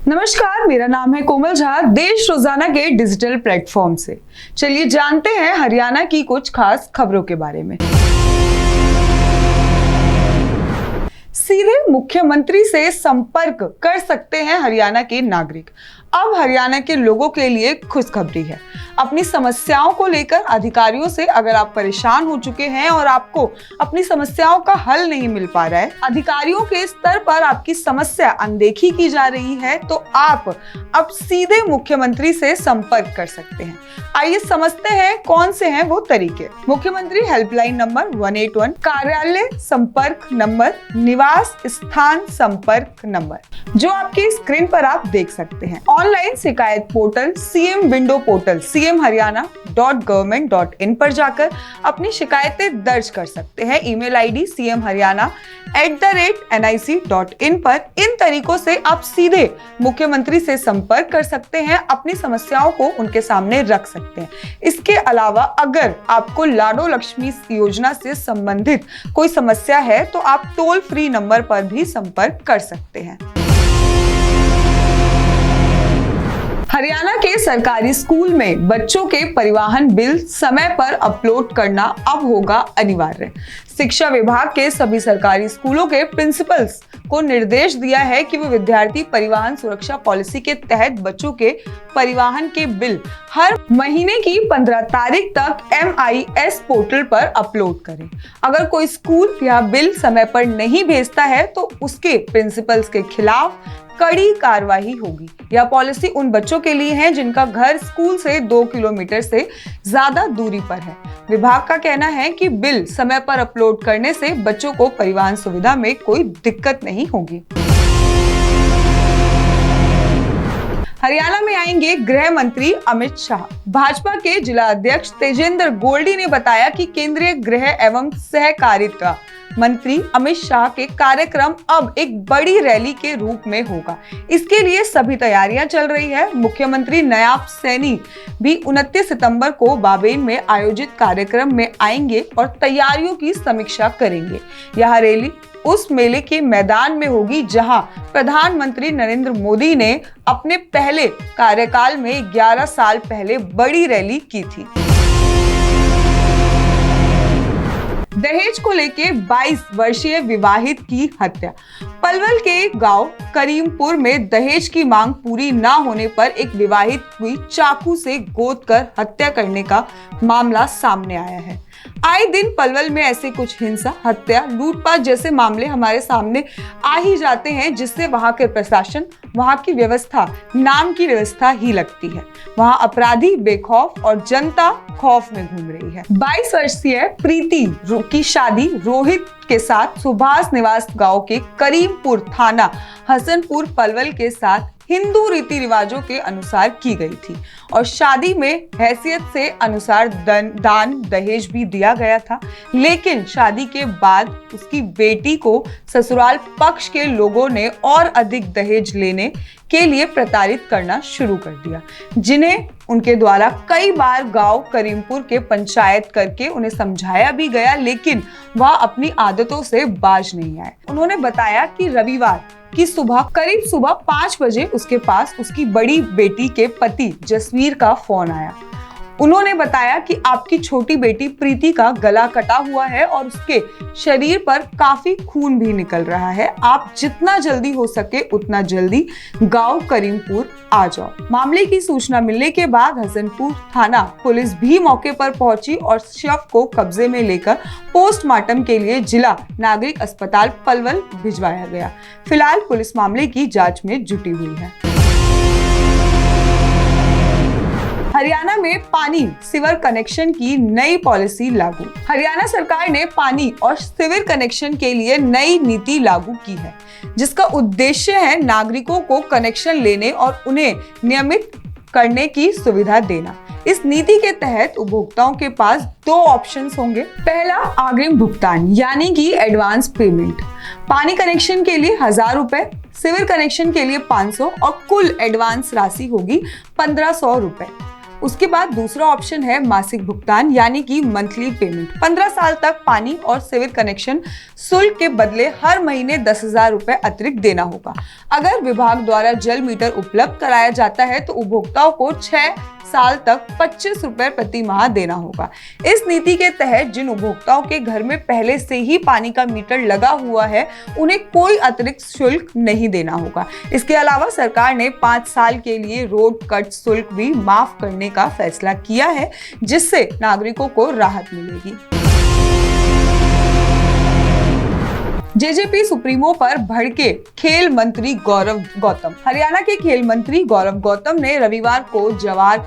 नमस्कार, मेरा नाम है कोमल झा, देश रोजाना के डिजिटल प्लेटफॉर्म से। चलिए जानते हैं हरियाणा की कुछ खास खबरों के बारे में। सीधे मुख्यमंत्री से संपर्क कर सकते हैं हरियाणा के नागरिक। अब हरियाणा के लोगों के लिए खुशखबरी है। अपनी समस्याओं को लेकर अधिकारियों से अगर आप परेशान हो चुके हैं और आपको अपनी समस्याओं का हल नहीं मिल पा रहा है, अधिकारियों के स्तर पर आपकी समस्या अनदेखी की जा रही है, तो आप अब सीधे मुख्यमंत्री से संपर्क कर सकते हैं। आइए समझते हैं कौन से हैं वो तरीके। मुख्यमंत्री हेल्पलाइन नंबर 181, कार्यालय संपर्क नंबर, निवास स्थान संपर्क नंबर, जो आपकी स्क्रीन पर आप देख सकते हैं। ऑनलाइन शिकायत portal CM window portal cmharyana.government.in पर जाकर अपनी शिकायतें दर्ज कर सकते हैं। ईमेल ID cmharyana@nic.in पर। इन तरीकों से आप सीधे मुख्यमंत्री से संपर्क कर सकते हैं, अपनी समस्याओं को उनके सामने रख सकते हैं। इसके अलावा अगर आपको लाडो लक्ष्मी योजना से संबंधित कोई समस्या है तो आप टोल फ्री नंबर पर भी संपर्क कर सकते हैं। हरियाणा के सरकारी स्कूल में बच्चों के परिवहन बिल समय पर अपलोड करना अब होगा अनिवार्य। शिक्षा विभाग के सभी सरकारी स्कूलों के प्रिंसिपल्स को निर्देश दिया है कि वे विद्यार्थी परिवहन सुरक्षा पॉलिसी के तहत बच्चों के परिवहन के बिल हर महीने की 15 तारीख तक MIS पोर्टल पर अपलोड करें। अगर कोई स्कूल यह बिल समय पर नहीं भेजता है तो उसके प्रिंसिपल्स के खिलाफ कड़ी कार्रवाई होगी। यह पॉलिसी उन बच्चों के लिए है जिनका घर स्कूल से 2 किलोमीटर से ज्यादा दूरी पर है। विभाग का कहना है कि बिल समय पर अपलोड करने से बच्चों को परिवहन सुविधा में कोई दिक्कत नहीं होगी। हरियाणा में आएंगे गृह मंत्री अमित शाह। भाजपा के जिला अध्यक्ष तेजेंद्र गोल्डी ने बताया कि केंद्रीय गृह एवं सहकारिता मंत्री अमित शाह के कार्यक्रम अब एक बड़ी रैली के रूप में होगा। इसके लिए सभी तैयारियां चल रही है। मुख्यमंत्री नायब सैनी भी 29 सितंबर को बाबेन में आयोजित कार्यक्रम में आएंगे और तैयारियों की समीक्षा करेंगे। यह रैली उस मेले के मैदान में होगी जहां प्रधानमंत्री नरेंद्र मोदी ने अपने पहले कार्यकाल में 11 साल पहले बड़ी रैली की थी। दहेज को लेकर 22 वर्षीय विवाहित की हत्या। पलवल के गांव करीमपुर में दहेज की मांग पूरी न होने पर एक विवाहित हुई चाकू से गोदकर हत्या करने का मामला सामने आया है। आए दिन पलवल में ऐसे कुछ हिंसा, हत्या, लूटपाट जैसे मामले हमारे सामने आ ही जाते हैं, जिससे वहां के प्रशासन, वहां की व्यवस्था नाम की व्यवस्था ही लगती है। वहां अपराधी बेखौफ और जनता खौफ में घूम रही है। 22 वर्षीय प्रीति की शादी रोहित के साथ सुभाष निवास गांव के करीमपुर थाना हसनपुर पलवल के साथ हिंदू रीति रिवाजों के अनुसार की गई थी और शादी में हैसियत से अनुसार दान दहेज भी दिया गया था। लेकिन शादी के बाद उसकी बेटी को ससुराल पक्ष के लोगों ने और अधिक दहेज लेने के लिए प्रताड़ित करना शुरू कर दिया, जिन्हें उनके द्वारा कई बार गांव करीमपुर के पंचायत करके उन्हें समझाया भी गया, लेकिन वह अपनी आदतों से बाज नहीं आए। उन्होंने बताया कि रविवार की करीब सुबह 5 बजे उसके पास उसकी बड़ी बेटी के पति जसवीर का फोन आया। उन्होंने बताया कि आपकी छोटी बेटी प्रीति का गला कटा हुआ है और उसके शरीर पर काफी खून भी निकल रहा है। आप जितना जल्दी हो सके उतना जल्दी गांव करीमपुर आ जाओ। मामले की सूचना मिलने के बाद हसनपुर थाना पुलिस भी मौके पर पहुंची और शव को कब्जे में लेकर पोस्टमार्टम के लिए जिला नागरिक अस्पताल पलवल भिजवाया गया। फिलहाल पुलिस मामले की जांच में जुटी हुई है। हरियाणा में पानी सीवर कनेक्शन की नई पॉलिसी लागू। हरियाणा सरकार ने पानी और सीवर कनेक्शन के लिए नई नीति लागू की है, जिसका उद्देश्य है नागरिकों को कनेक्शन लेने और उन्हें नियमित करने की सुविधा देना। इस नीति के तहत उपभोक्ताओं के पास 2 ऑप्शंस होंगे। पहला, अग्रिम भुगतान यानी कि एडवांस पेमेंट। पानी कनेक्शन के लिए 1000 रुपए, सीवर कनेक्शन के लिए 500 और कुल एडवांस राशि होगी 1500 रुपए। उसके बाद दूसरा ऑप्शन है मासिक भुगतान यानी कि मंथली पेमेंट। 15 साल तक पानी और सीवर कनेक्शन शुल्क के बदले हर महीने 10,000 रुपए अतिरिक्त देना होगा। अगर विभाग द्वारा जल मीटर उपलब्ध कराया जाता है तो उपभोक्ताओं को 6 साल तक 25 रुपए प्रति माह देना होगा। इस नीति के तहत जिन उपभोक्ताओं के घर में पहले से ही पानी का मीटर लगा हुआ है उन्हें कोई अतिरिक्त शुल्क नहीं देना होगा। इसके अलावा सरकार ने 5 साल के लिए रोड कट शुल्क भी माफ करने का फैसला किया है, जिससे नागरिकों को राहत मिलेगी। जेजेपी सुप्रीमो पर भड़के खेल मंत्री गौरव गौतम। हरियाणा के खेल मंत्री गौरव गौतम ने रविवार को जवाहर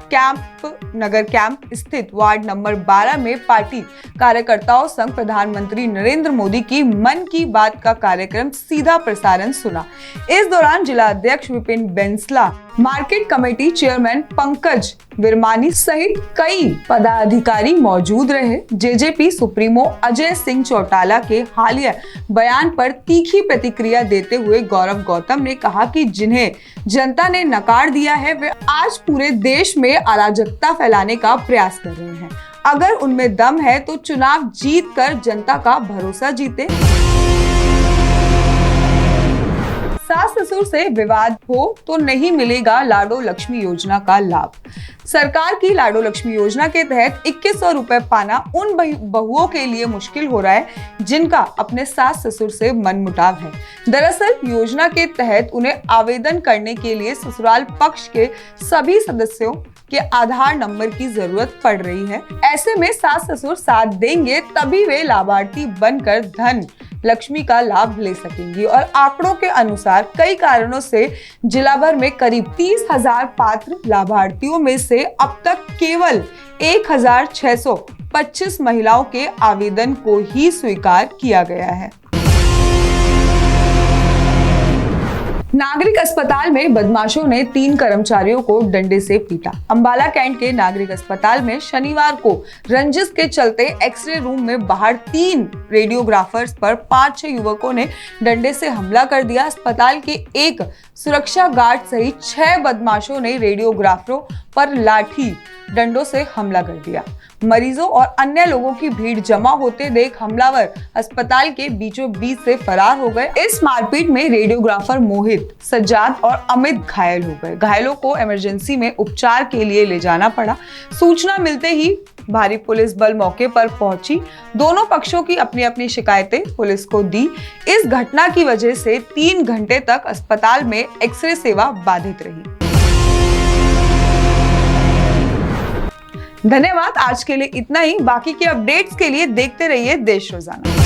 नगर कैंप स्थित वार्ड नंबर 12 में पार्टी कार्यकर्ताओं संग प्रधानमंत्री नरेंद्र मोदी की मन की बात का कार्यक्रम सीधा प्रसारण सुना। इस दौरान जिला अध्यक्ष Vipin Bainsla, market committee chairman Pankaj Virmani सहित कई पदाधिकारी मौजूद रहे। जेजेपी सुप्रीमो अजय सिंह चौटाला के हालिया बयान पर तीखी प्रतिक्रिया देते हुए गौरव गौतम ने कहा कि जिन्हें जनता ने नकार दिया है वे आज पूरे देश में अराजकता फैलाने का प्रयास कर रहे हैं। अगर उनमें दम है तो चुनाव जीत कर जनता का भरोसा जीते। सास ससुर से विवाद हो तो नहीं मिलेगा लाडो लक्ष्मी योजना का लाभ। सरकार की लाडो लक्ष्मी योजना के तहत 2100 रुपए पाना उन बहुओं के लिए मुश्किल हो रहा है जिनका अपने सास ससुर से मनमुटाव है। दरअसल योजना के तहत उन्हें आवेदन करने के लिए ससुराल पक्ष के सभी सदस्यों के आधार नंबर की जरूरत पड़ रही है। ऐसे में सास ससुर साथ देंगे तभी वे लाभार्थी बनकर धन लक्ष्मी का लाभ ले सकेंगी। और आंकड़ों के अनुसार कई कारणों से जिला भर में करीब 30,000 पात्र लाभार्थियों में से अब तक केवल 1,625 महिलाओं के आवेदन को ही स्वीकार किया गया है। नागरिक अस्पताल में बदमाशों ने 3 कर्मचारियों को डंडे से पीटा। अंबाला कैंट के नागरिक अस्पताल में शनिवार को रंजिश के चलते एक्सरे रूम में बाहर 3 रेडियोग्राफर्स पर 5-6 युवकों ने डंडे से हमला कर दिया। अस्पताल के एक सुरक्षा गार्ड सहित 6 बदमाशों ने रेडियोग्राफरों पर लाठी डंडों से हमला कर दिया। मरीजों और अन्य लोगों की भीड़ जमा होते देख हमलावर अस्पताल के बीचों बीच से फरार हो गए। इस मारपीट में रेडियोग्राफर मोहित, सज्जाद और अमित घायल हो गए। घायलों को इमरजेंसी में उपचार के लिए ले जाना पड़ा। सूचना मिलते ही भारी पुलिस बल मौके पर पहुंची। दोनों पक्षों की अपनी अपनी शिकायतें पुलिस को दी। इस घटना की वजह से 3 घंटे तक अस्पताल में एक्सरे सेवा बाधित रही। धन्यवाद। आज के लिए इतना ही। बाकी के अपडेट्स के लिए देखते रहिए देश रोजाना।